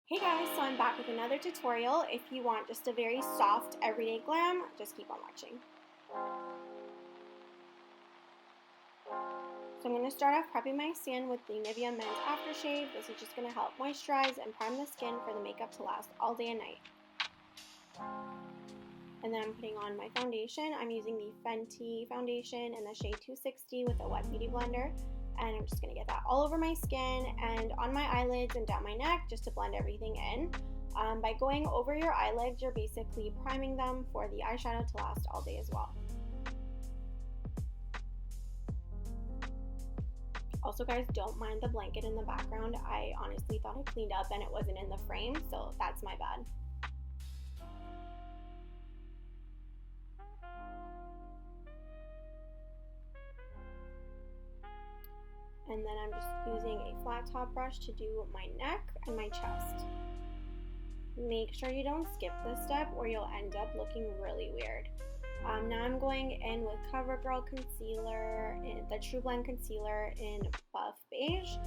Hey guys, so I'm back with another tutorial. If you want just a very soft everyday glam, just keep on watching. So I'm going to start off prepping my skin with the Nivea Men's Aftershave. This is just going to help moisturize and prime the skin for the makeup to last all day and night. And then I'm putting on my foundation. I'm using the FENTY foundation in the shade 260 with a wet beauty blender. And I'm just going to get that all over my skin and on my eyelids and down my neck just to blend everything in. By going over your eyelids, you're basically priming them for the eyeshadow to last all day as well. Also guys, don't mind the blanket in the background. I honestly thought I cleaned up and it wasn't in the frame, so that's my bad. And then I'm just using a flat top brush to do my neck and my chest. Make sure you don't skip this step or you'll end up looking really weird. Now I'm going in with CoverGirl concealer, the True Blend concealer in buff beige,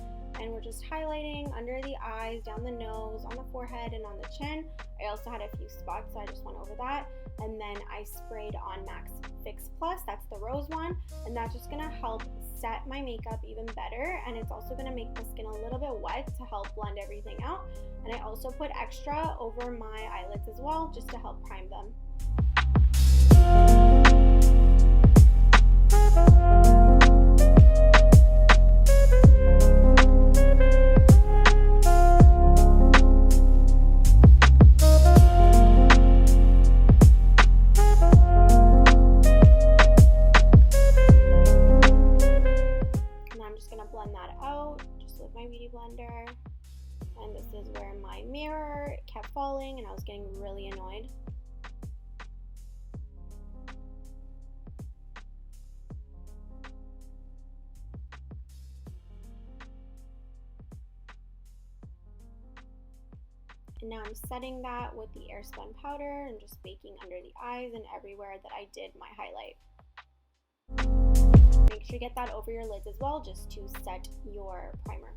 and we're just highlighting under the eyes, down the nose, on the forehead, and on the chin. I also had a few spots, so I just went over that. And then I sprayed on Max Fix Plus, that's the rose one, and that's just gonna help set my makeup even better, and it's also gonna make the skin a little bit wet to help blend everything out. And I also put extra over my eyelids as well, just to help prime them. Blend that out just with my beauty blender, and this is where my mirror kept falling and I was getting really annoyed. And now I'm setting that with the Airspun powder and just baking under the eyes and everywhere that I did my highlight. Make sure you get that over your lids as well, just to set your primer.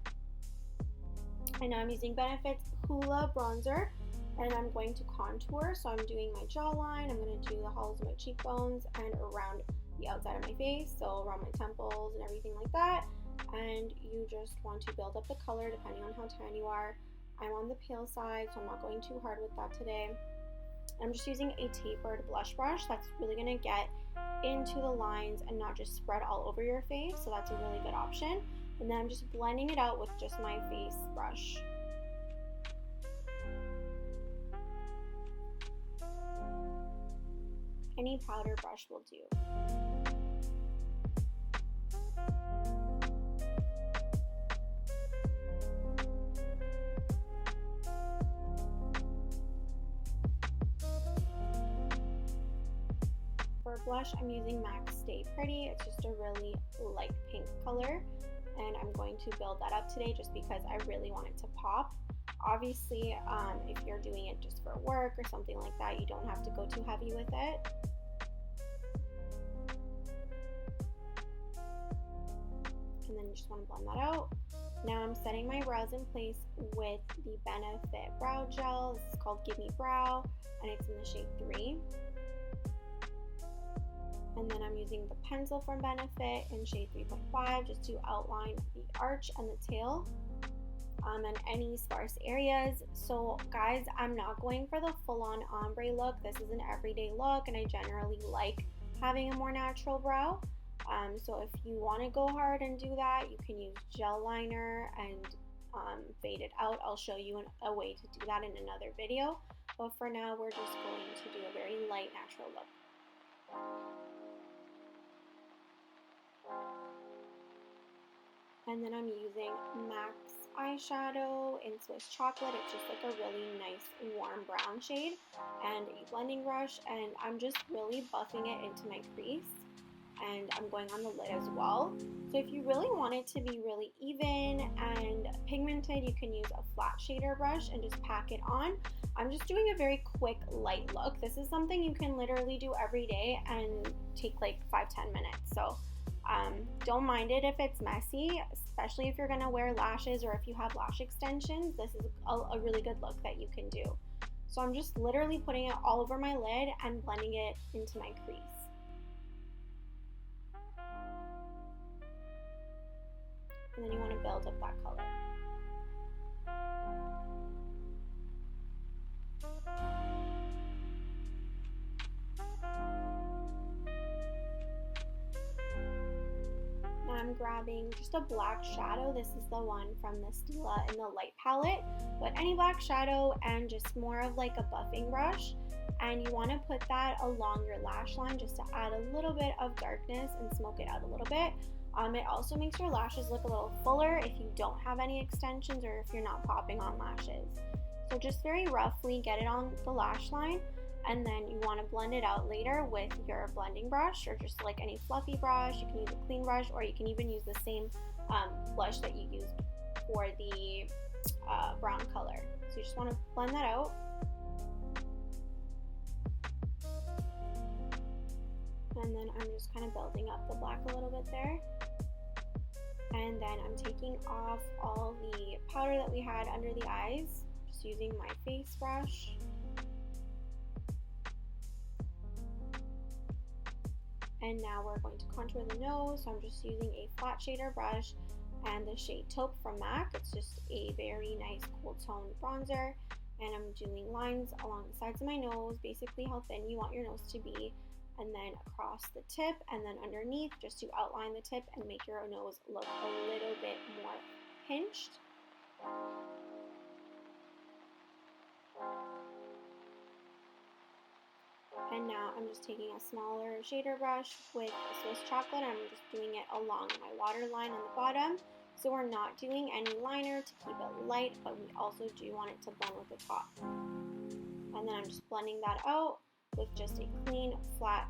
And now I'm using Benefit's Hoola bronzer, and I'm going to contour. So I'm doing my jawline, I'm going to do the hollows of my cheekbones and around the outside of my face, so around my temples and everything like that. And you just want to build up the color depending on how tan you are. I'm on the pale side, so I'm not going too hard with that today. I'm just using a tapered blush brush that's really going to get into the lines and not just spread all over your face, so that's a really good option. And then I'm just blending it out with just my face brush. Any powder brush will do. For blush, I'm using MAC Stay Pretty. It's just a really light pink color, and I'm going to build that up today just because I really want it to pop. Obviously, if you're doing it just for work or something like that, you don't have to go too heavy with it. And then you just want to blend that out. Now I'm setting my brows in place with the Benefit Brow Gel. This is called Give Me Brow, and it's in the shade 3. And then I'm using the pencil from Benefit in shade 3.5 just to outline the arch and the tail and any sparse areas. So guys, I'm not going for the full-on ombre look. This is an everyday look, and I generally like having a more natural brow. So if you want to go hard and do that, you can use gel liner and fade it out. I'll show you a way to do that in another video. But for now, we're just going to do a very light, natural look. And then I'm using MAC eyeshadow in Swiss Chocolate. It's just like a really nice warm brown shade, and a blending brush, and I'm just really buffing it into my crease, and I'm going on the lid as well. So if you really want it to be really even and pigmented, you can use a flat shader brush and just pack it on. I'm just doing a very quick light look. This is something you can literally do every day and take like 5-10 minutes. So Don't mind it if it's messy, especially if you're going to wear lashes or if you have lash extensions. This is a really good look that you can do. So I'm just literally putting it all over my lid and blending it into my crease. And then you want to build up that color. Now I'm grabbing just a black shadow. This is the one from the Stila in the light palette, but any black shadow and just more of like a buffing brush. And you want to put that along your lash line just to add a little bit of darkness and smoke it out a little bit. It also makes your lashes look a little fuller if you don't have any extensions or if you're not popping on lashes. So just very roughly get it on the lash line, and then you want to blend it out later with your blending brush or just like any fluffy brush. You can use a clean brush, or you can even use the same blush that you used for the brown color. So you just want to blend that out. And then I'm just kind of building up the black a little bit there. And then I'm taking off all the powder that we had under the eyes, just using my face brush. And now we're going to contour the nose, so I'm just using a flat shader brush and the shade Taupe from MAC. It's just a very nice cool tone bronzer, and I'm doing lines along the sides of my nose, basically how thin you want your nose to be, and then across the tip and then underneath, just to outline the tip and make your nose look a little bit more pinched. And now I'm just taking a smaller shader brush with a Swiss chocolate. I'm just doing it along my waterline on the bottom. So we're not doing any liner to keep it light, but we also do want it to blend with the top. And then I'm just blending that out with just a clean, flat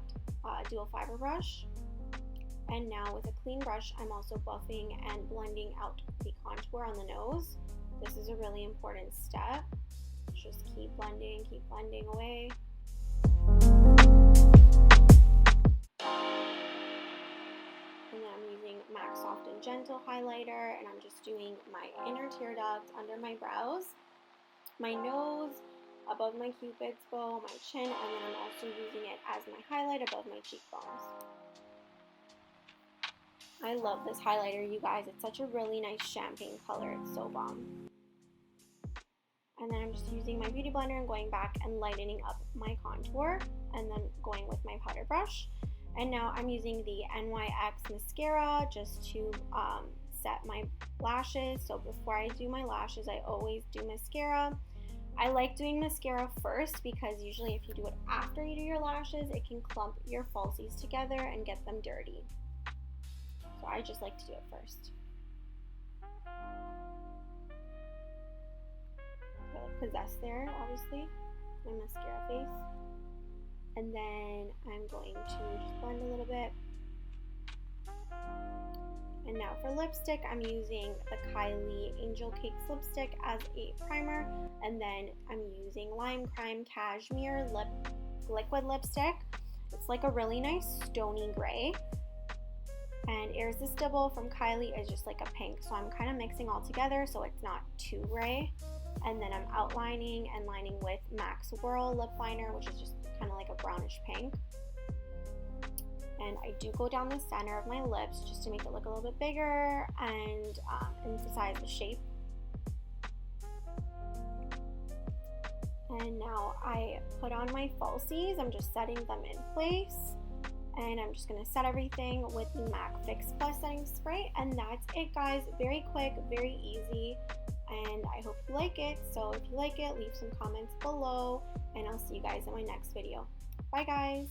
dual fiber brush. And now with a clean brush, I'm also buffing and blending out the contour on the nose. This is a really important step. Just keep blending away. And then I'm using MAC Soft and Gentle highlighter, and I'm just doing my inner tear duct under my brows, my nose, above my cupid's bow, my chin, and then I'm also using it as my highlight above my cheekbones. I love this highlighter, you guys. It's such a really nice champagne color. It's so bomb. And then I'm just using my beauty blender and going back and lightening up my contour, and then going with my powder brush. And now I'm using the NYX mascara just to set my lashes. So before I do my lashes, I always do mascara. I like doing mascara first because usually if you do it after you do your lashes, it can clump your falsies together and get them dirty. So I just like to do it first. I look possessed there, obviously, my mascara face. And then I'm going to just blend a little bit. And now for lipstick, I'm using the Kylie Angel Cakes lipstick as a primer, and then I'm using Lime Crime Cashmere liquid lipstick. It's like a really nice stony gray. And Irresistible from Kylie is just like a pink, so I'm kind of mixing all together so it's not too gray. And then I'm outlining and lining with MAC's Whirl lip liner, which is just kind of like a brownish pink. And I do go down the center of my lips just to make it look a little bit bigger and emphasize the shape. And now I put on my falsies. I'm just setting them in place. And I'm just going to set everything with the MAC Fix Plus setting spray. And that's it, guys. Very quick, very easy. And I hope you like it. So if you like it, leave some comments below. And I'll see you guys in my next video. Bye, guys.